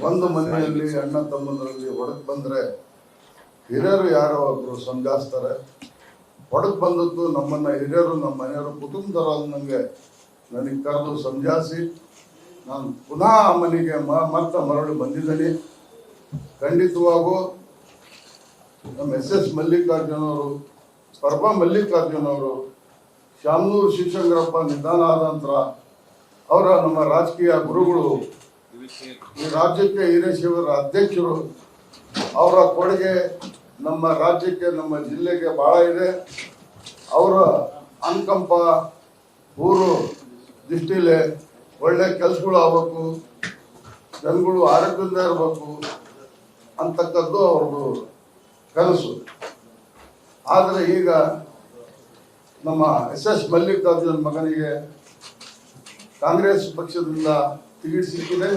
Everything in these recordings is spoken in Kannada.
ಒಂದು ಮನೆಯಲ್ಲಿ ಅಣ್ಣ ತಮ್ಮಂದರಲ್ಲಿ ಹೊಡೆದು ಬಂದರೆ ಹಿರಿಯರು ಯಾರೋ ಒಬ್ರು ಸಮಜಾಯಿಸ್ತಾರೆ. ಹೊಡೆದು ಬಂದದ್ದು ನಮ್ಮನ್ನ ಹಿರಿಯರು ನಮ್ಮ ಮನೆಯವರು ಕುಟುಂಬದವರು ಅನ್ನಂಗೆ ನನಗೆ ಕರೆದು ಸಮಜಾಯಿಸಿ ನಾನು ಪುನಃ ಆ ಮನೆಗೆ ಮತ್ತೆ ಮರಳಿ ಬಂದಿದ್ದೀನಿ. ಖಂಡಿತವಾಗೂ ನಮ್ಮ SS ಮಲ್ಲಿಕಾರ್ಜುನ ಅವರು, ಪರಮ ಮಲ್ಲಿಕಾರ್ಜುನ ಅವರು, ಶಾಮನೂರು ಶಿವಶಂಕರಪ್ಪ ನಿಧನ ಆದ ನಂತರ ಅವರ ನಮ್ಮ ರಾಜಕೀಯ ಗುರುಗಳು, ಈ ರಾಜ್ಯಕ್ಕೆ ಹಿರೇಶಿವರ ಅಧ್ಯಕ್ಷರು, ಅವರ ಕೊಡುಗೆ ನಮ್ಮ ರಾಜ್ಯಕ್ಕೆ ನಮ್ಮ ಜಿಲ್ಲೆಗೆ ಬಹಳ ಇದೆ. ಅವರ ಅನುಕಂಪ ಊರು ದೃಷ್ಟಿಲೆ ಒಳ್ಳೆ ಕೆಲಸಗಳು ಆಗಬೇಕು, ಜನಗಳು ಆರೋಗ್ಯದಿಂದ ಇರಬೇಕು ಅಂತಕ್ಕದ್ದು ಅವ್ರದ್ದು ಕನಸು. ಆದರೆ ಈಗ ನಮ್ಮ SS ಮಲ್ಲಿಕಾರ್ಜುನ್ ಮಗನಿಗೆ ಕಾಂಗ್ರೆಸ್ ಪಕ್ಷದಿಂದ ಟಿಕೆಟ್ ಸಿಕ್ಕಿದೆ.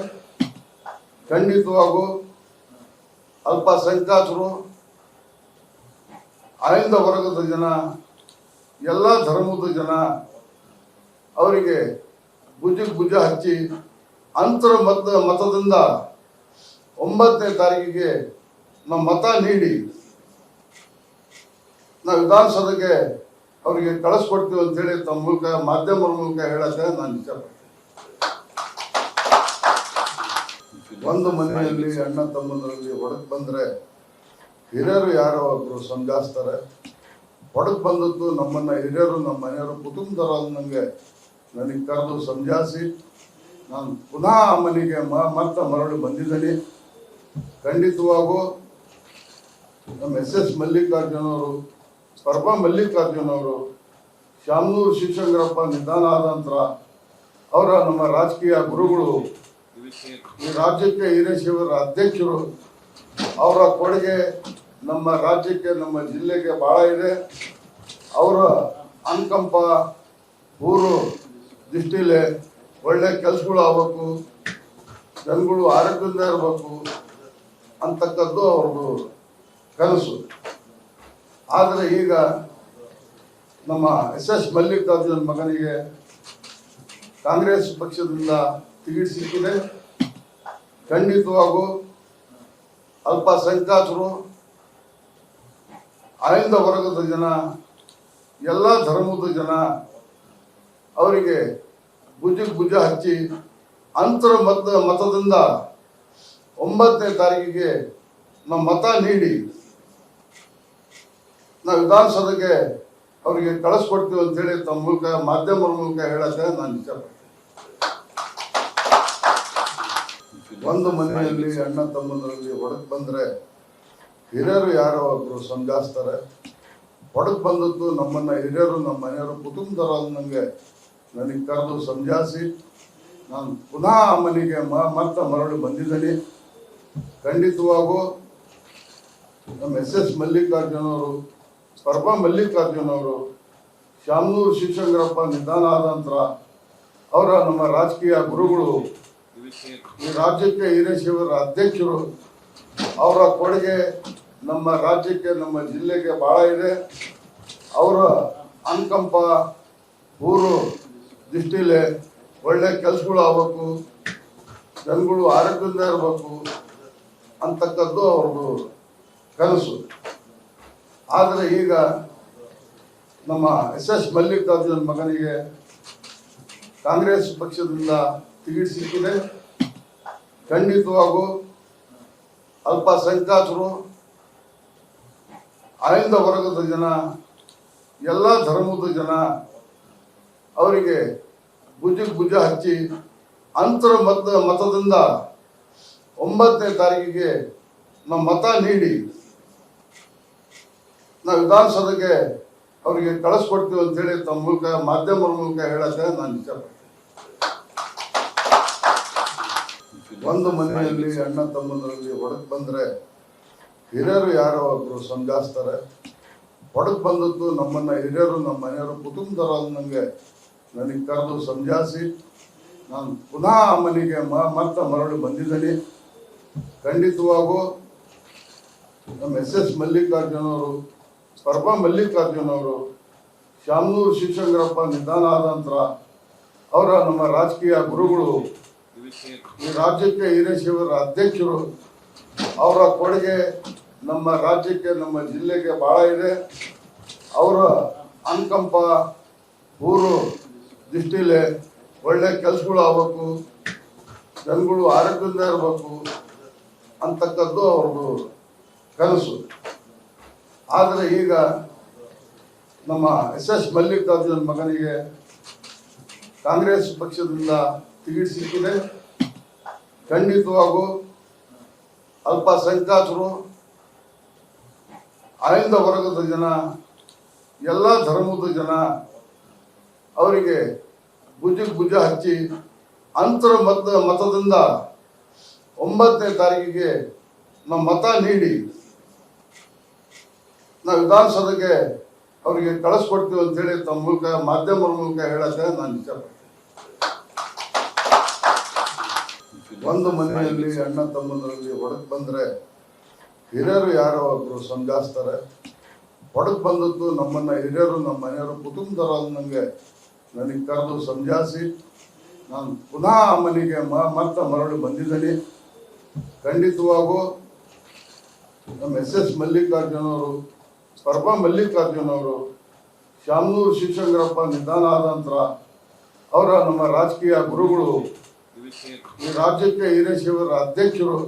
ಖಂಡಿತವಾಗೂ ಅಲ್ಪಸಂಖ್ಯಾತರು, ಆಯ್ದ ವರ್ಗದ ಜನ, ಎಲ್ಲ ಧರ್ಮದ ಜನ ಅವರಿಗೆ ಭುಜಕ್ಕೆ ಭುಜ ಹಚ್ಚಿ ಅಂತರ ಮತದಿಂದ 9ನೇ ತಾರೀಕಿಗೆ ನಮ್ಮ ಮತ ನೀಡಿ ನಾವು ವಿಧಾನಸಭೆಗೆ ಅವರಿಗೆ ಕಳಿಸ್ಕೊಡ್ತೀವಿ ಅಂತೇಳಿ ತಮ್ಮ ಮೂಲಕ ಮಾಧ್ಯಮದ ಮೂಲಕ ಹೇಳಕ್ಕೆ ನಾನು ಇಷ್ಟಪಡ್ತೀನಿ. ಒಂದು ಮನೆಯಲ್ಲಿ ಅಣ್ಣ ತಮ್ಮಂದರಲ್ಲಿ ಹೊಡೆದು ಬಂದರೆ ಹಿರಿಯರು ಯಾರೋ ಒಬ್ರು ಸಮಜಾಯಿಸ್ತಾರೆ. ಹೊಡೆದು ಬಂದದ್ದು ನಮ್ಮನ್ನ ಹಿರಿಯರು ನಮ್ಮ ಮನೆಯವರು ಕುಟುಂಬದವರು ಅನ್ನಂಗೆ ನನಗೆ ಕರೆದು ಸಮಜಾಯಿಸಿ ನಾನು ಪುನಃ ಆ ಮನೆಗೆ ಮತ್ತೆ ಮರಳಿ ಬಂದಿದ್ದೀನಿ. ಖಂಡಿತವಾಗೂ ನಮ್ಮ SS ಮಲ್ಲಿಕಾರ್ಜುನ ಅವರು, ಪರಮ ಮಲ್ಲಿಕಾರ್ಜುನ ಅವರು, ಶಾಮನೂರು ಶಿವಶಂಕರಪ್ಪ ನಿಧನ ಆದ ನಂತರ ಅವರ ನಮ್ಮ ರಾಜಕೀಯ ಗುರುಗಳು, ಈ ರಾಜ್ಯಕ್ಕೆ ಹಿರೇಶಿವರ ಅಧ್ಯಕ್ಷರು, ಅವರ ಕೊಡುಗೆ ನಮ್ಮ ರಾಜ್ಯಕ್ಕೆ ನಮ್ಮ ಜಿಲ್ಲೆಗೆ ಬಹಳ ಇದೆ. ಅವರ ಅನುಕಂಪ ಊರು ದೃಷ್ಟಿಲೆ ಒಳ್ಳೆ ಕೆಲಸಗಳು ಆಗಬೇಕು, ಜನಗಳು ಆರೋಗ್ಯದಿಂದ ಇರಬೇಕು ಅಂತಕ್ಕದ್ದು ಅವ್ರದ್ದು ಕನಸು. ಆದರೆ ಈಗ ನಮ್ಮ SS ಮಲ್ಲಿಕಾರ್ಜುನ್ ಮಗನಿಗೆ ಕಾಂಗ್ರೆಸ್ ಪಕ್ಷದಿಂದ ಟಿಕೆಟ್ ಸಿಕ್ಕಿದೆ. ಖಂಡಿತವಾಗೂ ಅಲ್ಪಸಂಖ್ಯಾತರು, ಆಯ್ದ ವರ್ಗದ ಜನ, ಎಲ್ಲ ಧರ್ಮದ ಜನ ಅವರಿಗೆ ಭುಜಕ್ಕೆ ಭುಜ ಹಚ್ಚಿ ಅಂತರ ಮತದಿಂದ 9ನೇ ತಾರೀಕಿಗೆ ನಮ್ಮ ಮತ ನೀಡಿ ನಾವು ವಿಧಾನಸಭೆಗೆ ಅವರಿಗೆ ಕಳಿಸ್ಕೊಡ್ತೀವಿ ಅಂತೇಳಿ ತಮ್ಮ ಮೂಲಕ ಮಾಧ್ಯಮದ ಮೂಲಕ ಹೇಳಕ್ಕೆ ನಾನು ಇಷ್ಟಪಡ್ತೀನಿ. ಒಂದು ಮನೆಯಲ್ಲಿ ಅಣ್ಣ ತಮ್ಮಂದರಲ್ಲಿ ಹೊಡೆದು ಬಂದರೆ ಹಿರಿಯರು ಯಾರೋ ಒಬ್ರು ಸಮಜಾಯಿಸ್ತಾರೆ. ಹೊಡೆದು ಬಂದದ್ದು ನಮ್ಮನ್ನ ಹಿರಿಯರು ನಮ್ಮ ಮನೆಯವರು ಕುಟುಂಬದವರು ಅನ್ನಂಗೆ ನನಗೆ ಕರೆದು ಸಮಜಾಯಿಸಿ ನಾನು ಪುನಃ ಆ ಮನೆಗೆ ಮತ್ತೆ ಮರಳಿ ಬಂದಿದ್ದೀನಿ. ಖಂಡಿತವಾಗೂ ನಮ್ಮ SS ಮಲ್ಲಿಕಾರ್ಜುನ ಅವರು, ಪರಮ ಮಲ್ಲಿಕಾರ್ಜುನ ಅವರು, ಶಾಮನೂರು ಶಿವಶಂಕರಪ್ಪ ನಿಧನ ಆದ ನಂತರ ಅವರ ನಮ್ಮ ರಾಜಕೀಯ ಗುರುಗಳು, ಈ ರಾಜ್ಯಕ್ಕೆ ಹಿರೇಶಿವರ ಅಧ್ಯಕ್ಷರು, ಅವರ ಕೊಡುಗೆ ನಮ್ಮ ರಾಜ್ಯಕ್ಕೆ ನಮ್ಮ ಜಿಲ್ಲೆಗೆ ಬಹಳ ಇದೆ. ಅವರ ಅನುಕಂಪ ಊರು ದೃಷ್ಟಿಲೆ ಒಳ್ಳೆ ಕೆಲಸಗಳು ಆಗಬೇಕು, ಜನಗಳು ಆರೋಗ್ಯದಿಂದ ಇರಬೇಕು ಅಂತಕ್ಕದ್ದು ಅವ್ರದ್ದು ಕನಸು. ಆದರೆ ಈಗ ನಮ್ಮ SS ಮಲ್ಲಿಕಾರ್ಜುನ್ ಮಗನಿಗೆ ಕಾಂಗ್ರೆಸ್ ಪಕ್ಷದಿಂದ ಟಿಕೆಟ್ ಸಿಕ್ಕಿದೆ. ಖಂಡಿತವಾಗೂ ಅಲ್ಪಸಂಖ್ಯಾತರು, ಆಯ್ದ ವರ್ಗದ ಜನ, ಎಲ್ಲ ಧರ್ಮದ ಜನ ಅವರಿಗೆ ಭುಜಕ್ಕೆ ಭುಜ ಹಚ್ಚಿ ಅಂತರ ಮತದಿಂದ 9ನೇ ತಾರೀಕಿಗೆ ನಮ್ಮ ಮತ ನೀಡಿ ನಾವು ವಿಧಾನಸಭೆಗೆ ಅವರಿಗೆ ಕಳಿಸ್ಕೊಡ್ತೀವಿ ಅಂತೇಳಿ ತಮ್ಮ ಮೂಲಕ ಮಾಧ್ಯಮದ ಮೂಲಕ ಹೇಳಕ್ಕೆ ನಾನು ಇಷ್ಟಪಡ್ತೀನಿ. ಒಂದು ಮನೆಯಲ್ಲಿ ಅಣ್ಣ ತಮ್ಮಂದರಲ್ಲಿ ಹೊಡೆದು ಬಂದರೆ ಹಿರಿಯರು ಯಾರೋ ಒಬ್ರು ಸಮಜಾಯಿಸ್ತಾರೆ. ಹೊಡೆದು ಬಂದದ್ದು ನಮ್ಮನ್ನ ಹಿರಿಯರು ನಮ್ಮ ಮನೆಯವರು ಕುಟುಂಬದವರು ಅನ್ನಂಗೆ ನನಗೆ ಕರೆದು ಸಮಜಾಯಿಸಿ ನಾನು ಪುನಃ ಆ ಮನೆಗೆ ಮತ್ತೆ ಮರಳಿ ಬಂದಿದ್ದೀನಿ. ಖಂಡಿತವಾಗೂ ನಮ್ಮ SS ಮಲ್ಲಿಕಾರ್ಜುನ ಅವರು, ಪರಮ ಮಲ್ಲಿಕಾರ್ಜುನ ಅವರು, ಶಾಮನೂರು ಶಿವಶಂಕರಪ್ಪ ನಿಧನ ಆದ ನಂತರ ಅವರ ನಮ್ಮ ರಾಜಕೀಯ ಗುರುಗಳು, ಈ ಈ ರಾಜ್ಯಕ್ಕೆ ಹಿರೇಶಿವರ ಅಧ್ಯಕ್ಷರು. ಅವರ ಕೊಡುಗೆ ನಮ್ಮ ರಾಜ್ಯಕ್ಕೆ ನಮ್ಮ ಜಿಲ್ಲೆಗೆ ಬಹಳ ಇದೆ. ಅವರ ಅನುಕಂಪ ಊರು ದೃಷ್ಟಿಲೆ ಒಳ್ಳೆ ಕೆಲಸಗಳು ಆಗಬೇಕು, ಜನಗಳು ಆರೋಗ್ಯದಿಂದ ಇರಬೇಕು ಅಂತಕ್ಕದ್ದು ಅವ್ರದ್ದು ಕನಸು. ಆದರೆ ಈಗ ನಮ್ಮ ಎಸ್ ಮಲ್ಲಿಕಾರ್ಜುನ್ ಮಗನಿಗೆ ಕಾಂಗ್ರೆಸ್ ಪಕ್ಷದಿಂದ ಟಿಕೆಟ್ ಸಿಕ್ಕಿದೆ. ಖಂಡಿತವಾಗೂ ಅಲ್ಪಸಂಖ್ಯಾತರು, ಆಯ್ದ ವರ್ಗದ ಜನ, ಎಲ್ಲ ಧರ್ಮದ ಜನ ಅವರಿಗೆ ಭುಜಕ್ಕೆ ಭುಜ ಹಚ್ಚಿ ಅಂತರ ಮತದಿಂದ 9ನೇ ತಾರೀಕಿಗೆ ನಾವು ಮತ ನೀಡಿ ನಾವು ವಿಧಾನಸಭೆಗೆ ಅವರಿಗೆ ಕಳಿಸ್ಕೊಡ್ತೀವಿ ಅಂತೇಳಿ ತಮ್ಮ ಮೂಲಕ ಮಾಧ್ಯಮದ ಮೂಲಕ ಹೇಳಕ್ಕೆ ನಾನು ಇಷ್ಟಪಡ್ತೀನಿ. ಒಂದು ಮನೆಯಲ್ಲಿ ಅಣ್ಣ ತಮ್ಮಂದರಲ್ಲಿ ಹೊಡೆದು ಬಂದರೆ ಹಿರಿಯರು ಯಾರೋ ಒಬ್ರು ಸಂಜಾಯಿಸ್ತಾರೆ. ಹೊಡೆದು ಬಂದದ್ದು ನಮ್ಮನ್ನ ಹಿರಿಯರು, ನಮ್ಮ ಮನೆಯವರು, ಕುಟುಂಬದವರು ಅನ್ನಂಗೆ ನನಗೆ ಕರೆದು ಸಂಜಾಯಿಸಿ ನಾನು ಪುನಃ ಆ ಮನೆಗೆ ಮತ್ತೆ ಮರಳಿ ಬಂದಿದ್ದೀನಿ. ಖಂಡಿತವಾಗೂ ನಮ್ಮ ಎಸ್ ಮಲ್ಲಿಕಾರ್ಜುನ್ ಅವರು, ಪರಮ ಮಲ್ಲಿಕಾರ್ಜುನ್ ಅವರು, ಶಾಮನೂರು ಶಿವಶಂಕರಪ್ಪ ನಿಧನ ಆದ ನಂತರ ಅವರ ನಮ್ಮ ರಾಜಕೀಯ ಗುರುಗಳು, ಈ ರಾಜ್ಯಕ್ಕೆ ಹಿರೇಶಿವರ ಅಧ್ಯಕ್ಷರು.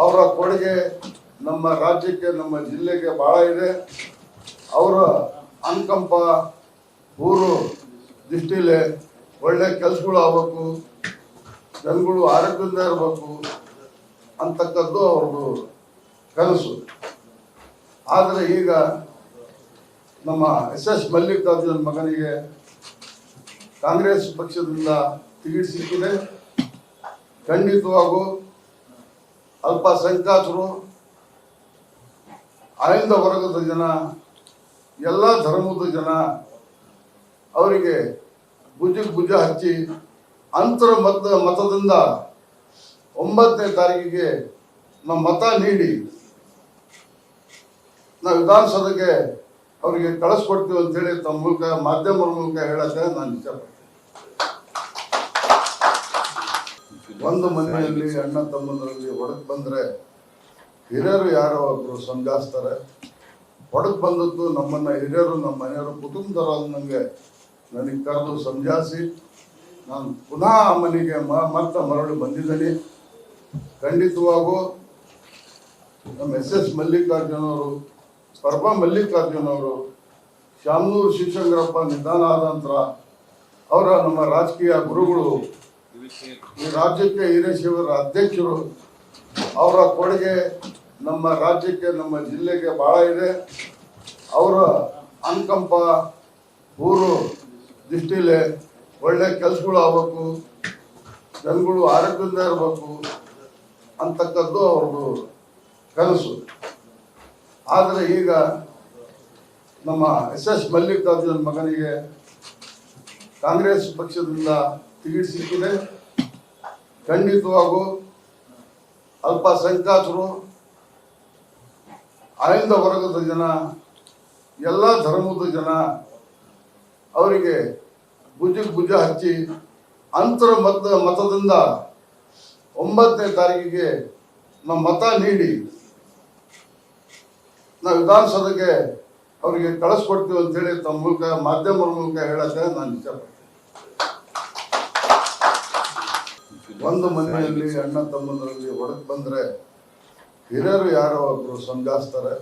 ಅವರ ಕೊಡುಗೆ ನಮ್ಮ ರಾಜ್ಯಕ್ಕೆ ನಮ್ಮ ಜಿಲ್ಲೆಗೆ ಬಹಳ ಇದೆ. ಅವರ ಅನುಕಂಪ ಊರು ದೃಷ್ಟಿಲೆ ಒಳ್ಳೆ ಕೆಲಸಗಳು ಆಗಬೇಕು, ಜನಗಳು ಆರೋಗ್ಯದಿಂದ ಇರಬೇಕು ಅಂತಕ್ಕದ್ದು ಅವ್ರದ್ದು ಕನಸು. ಆದರೆ ಈಗ ನಮ್ಮ ಎಸ್ ಮಲ್ಲಿಕಾರ್ಜುನ್ ಮಗನಿಗೆ ಕಾಂಗ್ರೆಸ್ ಪಕ್ಷದಿಂದ ಟಿಕೆಟ್ ಸಿಕ್ಕಿದೆ. ಖಂಡಿತವಾಗೂ ಅಲ್ಪಸಂಖ್ಯಾತರು, ಆಯ್ದ ವರ್ಗದ ಜನ, ಎಲ್ಲ ಧರ್ಮದ ಜನ ಅವರಿಗೆ ಭುಜಕ್ಕೆ ಭುಜ ಹಚ್ಚಿ ಅಂತರ ಮತದಿಂದ 9ನೇ ತಾರೀಕಿಗೆ ನಾವು ಮತ ನೀಡಿ ನಾವು ವಿಧಾನಸಭೆಗೆ ಅವರಿಗೆ ಕಳಿಸ್ಕೊಡ್ತೀವಿ ಅಂತೇಳಿ ತಮ್ಮ ಮೂಲಕ ಮಾಧ್ಯಮದ ಮೂಲಕ ಹೇಳಕ್ಕೆ ನಾನು ಇಷ್ಟಪಡ್ತೀನಿ. ಒಂದು ಮನೆಯಲ್ಲಿ ಅಣ್ಣ ತಮ್ಮಂದರಲ್ಲಿ ಹೊಡೆದು ಬಂದರೆ ಹಿರಿಯರು ಯಾರೋ ಒಬ್ರು ಸಂಜಾಯಿಸ್ತಾರೆ. ಹೊಡೆದು ಬಂದದ್ದು ನಮ್ಮನ್ನ ಹಿರಿಯರು, ನಮ್ಮ ಮನೆಯವರು, ಕುಟುಂಬದವರು ಅನ್ನಂಗೆ ನನಗೆ ಕರೆದು ಸಂಜಾಯಿಸಿ ನಾನು ಪುನಃ ಆ ಮನೆಗೆ ಮತ್ತೆ ಮರಳಿ ಬಂದಿದ್ದೀನಿ. ಖಂಡಿತವಾಗೂ ನಮ್ಮ ಎಸ್ ಮಲ್ಲಿಕಾರ್ಜುನ್ ಅವರು, ಪರಮ ಮಲ್ಲಿಕಾರ್ಜುನ್ ಅವರು, ಶಾಮನೂರು ಶಿವಶಂಕರಪ್ಪ ನಿಧನ ಆದ ನಂತರ ಅವರ ನಮ್ಮ ರಾಜಕೀಯ ಗುರುಗಳು, ಈ ರಾಜ್ಯಕ್ಕೆ ಹಿರೇಶಿವರ ಅಧ್ಯಕ್ಷರು. ಅವರ ಕೊಡುಗೆ ನಮ್ಮ ರಾಜ್ಯಕ್ಕೆ ನಮ್ಮ ಜಿಲ್ಲೆಗೆ ಬಹಳ ಇದೆ. ಅವರ ಅನುಕಂಪ ಊರು ದೃಷ್ಟಿಲೆ ಒಳ್ಳೆ ಕೆಲಸಗಳು ಆಗಬೇಕು, ಜನಗಳು ಆರೋಗ್ಯದಿಂದ ಇರಬೇಕು ಅಂತಕ್ಕದ್ದು ಅವ್ರದ್ದು ಕನಸು. ಆದರೆ ಈಗ ನಮ್ಮ ಎಸ್ ಮಲ್ಲಿಕಾರ್ಜುನ್ ಮಗನಿಗೆ ಕಾಂಗ್ರೆಸ್ ಪಕ್ಷದಿಂದ ಟಿಕೆಟ್ ಸಿಕ್ಕಿದೆ. ಖಂಡಿತವಾಗೂ ಅಲ್ಪಸಂಖ್ಯಾತರು, ಆಯ್ದ ವರ್ಗದ ಜನ, ಎಲ್ಲ ಧರ್ಮದ ಜನ ಅವರಿಗೆ ಭುಜಕ್ಕೆ ಭುಜ ಹಚ್ಚಿ ಅಂತರ ಮತದಿಂದ 9ನೇ ತಾರೀಕಿಗೆ ನಾವು ಮತ ನೀಡಿ ನಾವು ವಿಧಾನಸಭೆಗೆ ಅವರಿಗೆ ಕಳಿಸ್ಕೊಡ್ತೀವಿ ಅಂತೇಳಿ ತಮ್ಮ ಮೂಲಕ ಮಾಧ್ಯಮದ ಮೂಲಕ ಹೇಳಕ್ಕೆ ನಾನು ಇಷ್ಟಪಡ್ತೀನಿ. ಒಂದು ಮನೆಯಲ್ಲಿ ಅಣ್ಣ ತಮ್ಮಂದರಲ್ಲಿ ಹೊಡೆದು ಬಂದರೆ ಹಿರಿಯರು ಯಾರೋ ಒಬ್ರು ಸಂಜಾಯಿಸ್ತಾರೆ.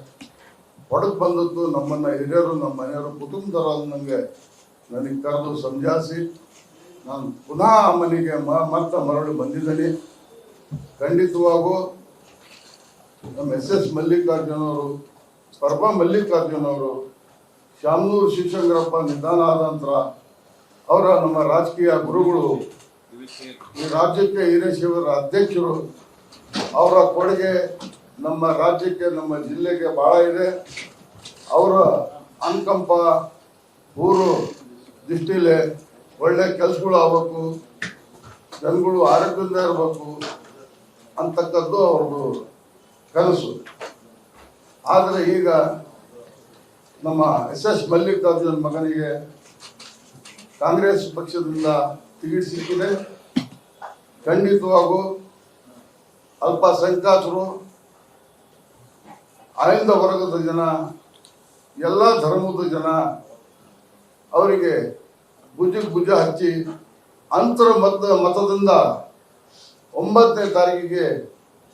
ಹೊಡೆದು ಬಂದದ್ದು ನಮ್ಮನ್ನ ಹಿರಿಯರು, ನಮ್ಮ ಮನೆಯವರು, ಕುಟುಂಬದವರು ಅನ್ನಂಗೆ ನನಗೆ ಕರೆದು ಸಂಜಾಯಿಸಿ ನಾನು ಪುನಃ ಆ ಮನೆಗೆ ಮತ್ತೆ ಮರಳಿ ಬಂದಿದ್ದೀನಿ. ಖಂಡಿತವಾಗೂ ನಮ್ಮ ಎಸ್ ಮಲ್ಲಿಕಾರ್ಜುನ್ ಅವರು, ಪರಮ ಮಲ್ಲಿಕಾರ್ಜುನ್ ಅವರು, ಶಾಮನೂರು ಶಿವಶಂಕರಪ್ಪ ನಿಧನ ಆದ ನಂತರ ಅವರ ನಮ್ಮ ರಾಜಕೀಯ ಗುರುಗಳು, ಈ ರಾಜ್ಯಕ್ಕೆ ಹಿರೇಶಿವರ ಅಧ್ಯಕ್ಷರು. ಅವರ ಕೊಡುಗೆ ನಮ್ಮ ರಾಜ್ಯಕ್ಕೆ ನಮ್ಮ ಜಿಲ್ಲೆಗೆ ಬಹಳ ಇದೆ. ಅವರ ಅನುಕಂಪ ಊರು ದೃಷ್ಟಿಲೆ ಒಳ್ಳೆ ಕೆಲಸಗಳು ಆಗಬೇಕು, ಜನಗಳು ಆರೋಗ್ಯದಿಂದ ಇರಬೇಕು ಅಂತಕ್ಕದ್ದು ಅವ್ರದ್ದು ಕನಸು. ಆದರೆ ಈಗ ನಮ್ಮ ಎಸ್ ಮಲ್ಲಿಕಾರ್ಜುನ್ ಮಗನಿಗೆ ಕಾಂಗ್ರೆಸ್ ಪಕ್ಷದಿಂದ ಟಿಕೆಟ್ ಸಿಕ್ಕಿದೆ. ಖಂಡಿತವಾಗೂ ಅಲ್ಪಸಂಖ್ಯಾತರು, ಆಯ್ದ ವರ್ಗದ ಜನ, ಎಲ್ಲ ಧರ್ಮದ ಜನ ಅವರಿಗೆ ಭುಜಕ್ಕೆ ಭುಜ ಹಚ್ಚಿ ಅಂತರ ಮತದಿಂದ 9ನೇ ತಾರೀಕಿಗೆ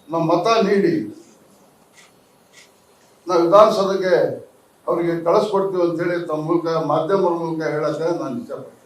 ನಾವು ಮತ ನೀಡಿ ನಾವು ವಿಧಾನಸಭೆಗೆ ಅವರಿಗೆ ಕಳಿಸ್ಕೊಡ್ತೀವಿ ಅಂತೇಳಿ ತಮ್ಮ ಮೂಲಕ ಮಾಧ್ಯಮದ ಮೂಲಕ ಹೇಳಕ್ಕೆ ನಾನು ಇಷ್ಟಪಡ್ತೀನಿ.